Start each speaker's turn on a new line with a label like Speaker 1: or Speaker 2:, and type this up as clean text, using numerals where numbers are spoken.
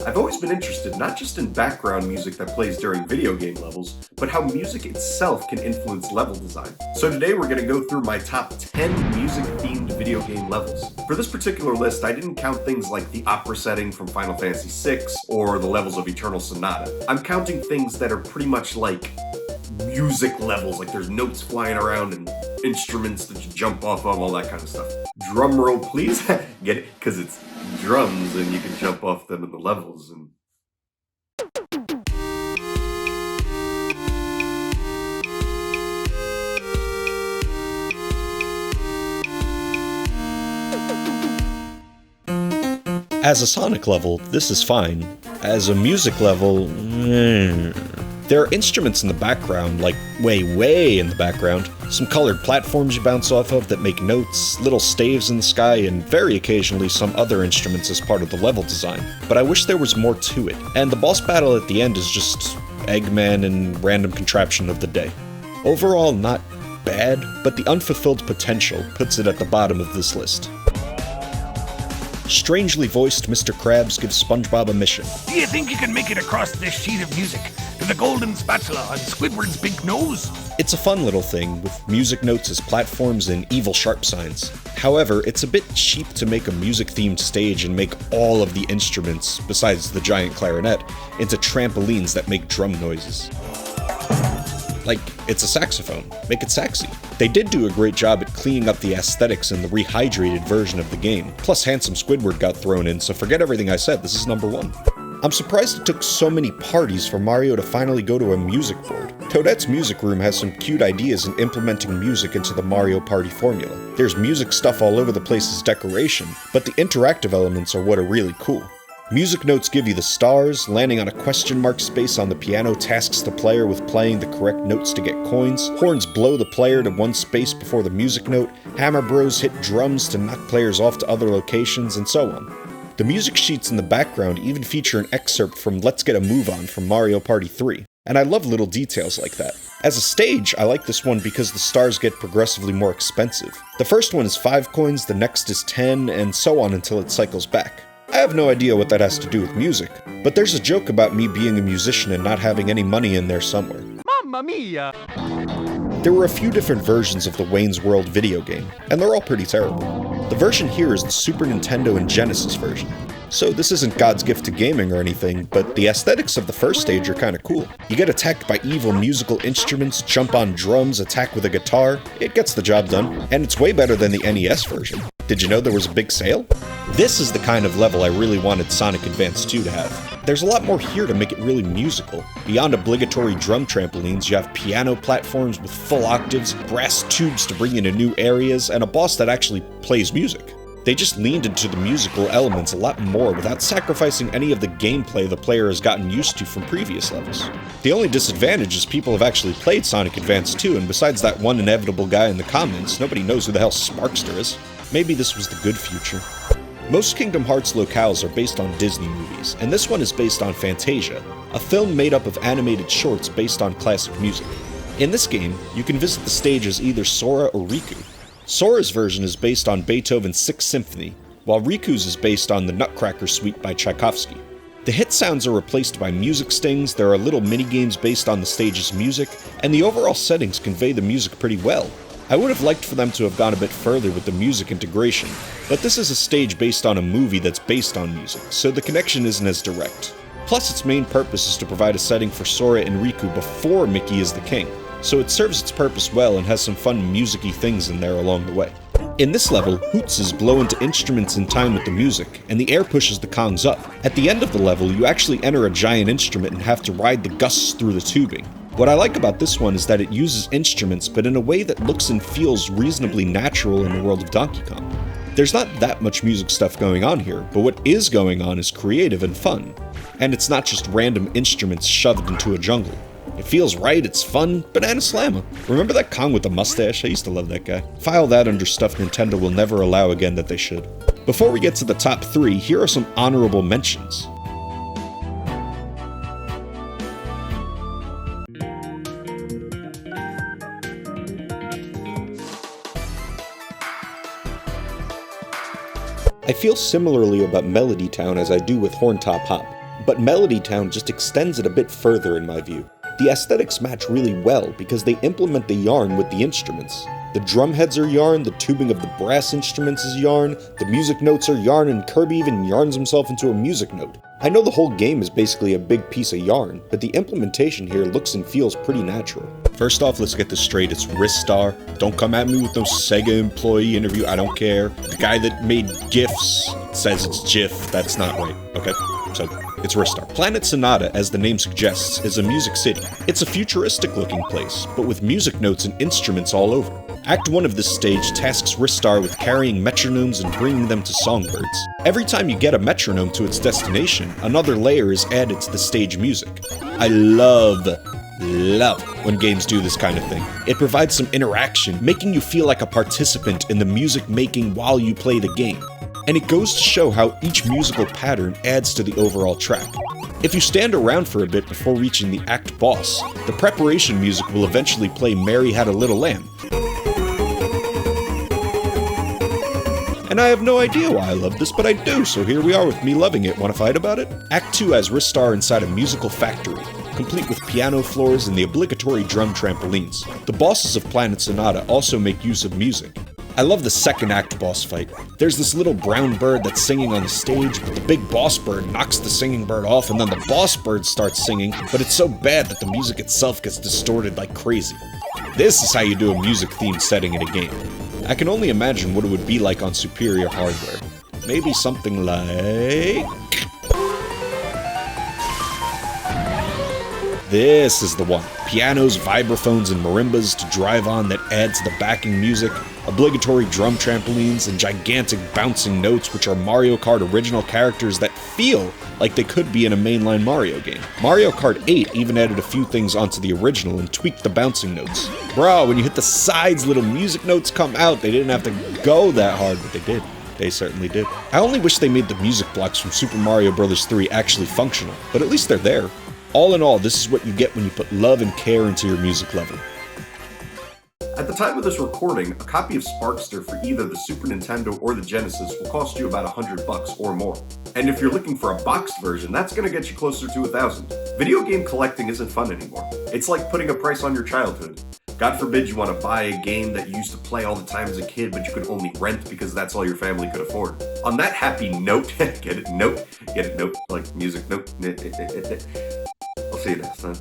Speaker 1: I've always been interested not just in background music that plays during video game levels, but how music itself can influence level design. So today we're going to go through my top 10 music-themed video game levels. For this particular list, I didn't count things like the opera setting from Final Fantasy VI or the levels of Eternal Sonata. I'm counting things that are pretty much like music levels, like there's notes flying around and instruments that you jump off of, all that kind of stuff. Drum roll, please. Get it? Because it's drums and you can jump off them in the levels. And
Speaker 2: as a Sonic level, this is fine. As a music level, There are instruments in the background, like way in the background, some colored platforms you bounce off of that make notes, little staves in the sky, and very occasionally some other instruments as part of the level design. But I wish there was more to it, and the boss battle at the end is just Eggman and random contraption of the day. Overall, not bad, but the unfulfilled potential puts it at the bottom of this list. Strangely voiced Mr. Krabs gives Spongebob a mission.
Speaker 3: Do you think you can make it across this sheet of music to the golden spatula on Squidward's big nose?
Speaker 2: It's a fun little thing, with music notes as platforms and evil sharp signs. However, it's a bit cheap to make a music-themed stage and make all of the instruments, besides the giant clarinet, into trampolines that make drum noises. Like, it's a saxophone. Make it saxy. They did do a great job at cleaning up the aesthetics in the rehydrated version of the game. Plus, Handsome Squidward got thrown in, so forget everything I said, this is number one. I'm surprised it took so many parties for Mario to finally go to a music board. Toadette's music room has some cute ideas in implementing music into the Mario Party formula. There's music stuff all over the place as decoration, but the interactive elements are what are really cool. Music notes give you the stars, landing on a question mark space on the piano tasks the player with playing the correct notes to get coins, horns blow the player to one space before the music note, hammer bros hit drums to knock players off to other locations, and so on. The music sheets in the background even feature an excerpt from Let's Get a Move On from Mario Party 3, and I love little details like that. As a stage, I like this one because the stars get progressively more expensive. The first one is 5 coins, the next is 10, and so on until it cycles back. I have no idea what that has to do with music, but there's a joke about me being a musician and not having any money in there somewhere.
Speaker 3: Mamma mia!
Speaker 2: There were a few different versions of the Wayne's World video game, and they're all pretty terrible. The version here is the Super Nintendo and Genesis version. So this isn't God's gift to gaming or anything, but the aesthetics of the first stage are kinda cool. You get attacked by evil musical instruments, jump on drums, attack with a guitar. It gets the job done, and it's way better than the NES version. Did you know there was a big sale? This is the kind of level I really wanted Sonic Advance 2 to have. There's a lot more here to make it really musical. Beyond obligatory drum trampolines, you have piano platforms with full octaves, brass tubes to bring you to new areas, and a boss that actually plays music. They just leaned into the musical elements a lot more without sacrificing any of the gameplay the player has gotten used to from previous levels. The only disadvantage is people have actually played Sonic Advance 2, and besides that one inevitable guy in the comments, nobody knows who the hell Sparkster is. Maybe this was the good future. Most Kingdom Hearts locales are based on Disney movies, and this one is based on Fantasia, a film made up of animated shorts based on classic music. In this game, you can visit the stage as either Sora or Riku. Sora's version is based on Beethoven's Sixth Symphony, while Riku's is based on the Nutcracker Suite by Tchaikovsky. The hit sounds are replaced by music stings, there are little mini-games based on the stage's music, and the overall settings convey the music pretty well. I would have liked for them to have gone a bit further with the music integration, but this is a stage based on a movie that's based on music, so the connection isn't as direct. Plus, its main purpose is to provide a setting for Sora and Riku before Mickey is the king, so it serves its purpose well and has some fun music-y things in there along the way. In this level, hootses blow into instruments in time with the music, and the air pushes the congs up. At the end of the level, you actually enter a giant instrument and have to ride the gusts through the tubing. What I like about this one is that it uses instruments, but in a way that looks and feels reasonably natural in the world of Donkey Kong. There's not that much music stuff going on here, but what is going on is creative and fun. And it's not just random instruments shoved into a jungle. It feels right, it's fun, banana slammer. Remember that Kong with the mustache? I used to love that guy. File that under stuff Nintendo will never allow again that they should. Before we get to the top 3, here are some honorable mentions. I feel similarly about Melody Town as I do with Horntop Hop. But Melody Town just extends it a bit further in my view. The aesthetics match really well because they implement the yarn with the instruments. The drum heads are yarn, the tubing of the brass instruments is yarn, the music notes are yarn, and Kirby even yarns himself into a music note. I know the whole game is basically a big piece of yarn, but the implementation here looks and feels pretty natural. First off, let's get this straight, it's Ristar. Don't come at me with no Sega employee interview, I don't care. The guy that made GIFs says it's GIF, that's not right, okay? So, it's Ristar. Planet Sonata, as the name suggests, is a music city. It's a futuristic looking place, but with music notes and instruments all over. Act 1 of this stage tasks Ristar with carrying metronomes and bringing them to songbirds. Every time you get a metronome to its destination, another layer is added to the stage music. I love when games do this kind of thing. It provides some interaction, making you feel like a participant in the music making while you play the game. And it goes to show how each musical pattern adds to the overall track. If you stand around for a bit before reaching the act boss, the preparation music will eventually play Mary Had a Little Lamb. And I have no idea why I love this, but I do, so here we are with me loving it. Wanna fight about it? Act 2 has Ristar inside a musical factory, complete with piano floors and the obligatory drum trampolines. The bosses of Planet Sonata also make use of music. I love the second act boss fight. There's this little brown bird that's singing on the stage, but the big boss bird knocks the singing bird off, and then the boss bird starts singing, but it's so bad that the music itself gets distorted like crazy. This is how you do a music-themed setting in a game. I can only imagine what it would be like on superior hardware. Maybe something like... This is the one. Pianos, vibraphones, and marimbas to drive on that adds the backing music, obligatory drum trampolines, and gigantic bouncing notes which are Mario Kart original characters that feel like they could be in a mainline Mario game. Mario Kart 8 even added a few things onto the original and tweaked the bouncing notes. Bro, when you hit the sides, little music notes come out. They didn't have to go that hard, but they did. They certainly did. I only wish they made the music blocks from Super Mario Bros. 3 actually functional, but at least they're there. All in all, this is what you get when you put love and care into your music level.
Speaker 1: At the time of this recording, a copy of Sparkster for either the Super Nintendo or the Genesis will cost you about $100 or more. And if you're looking for a boxed version, that's gonna get you closer to $1,000. Video game collecting isn't fun anymore. It's like putting a price on your childhood. God forbid you want to buy a game that you used to play all the time as a kid, but you could only rent because that's all your family could afford. On that happy note, get it, note, like music, note. I'll see you next time.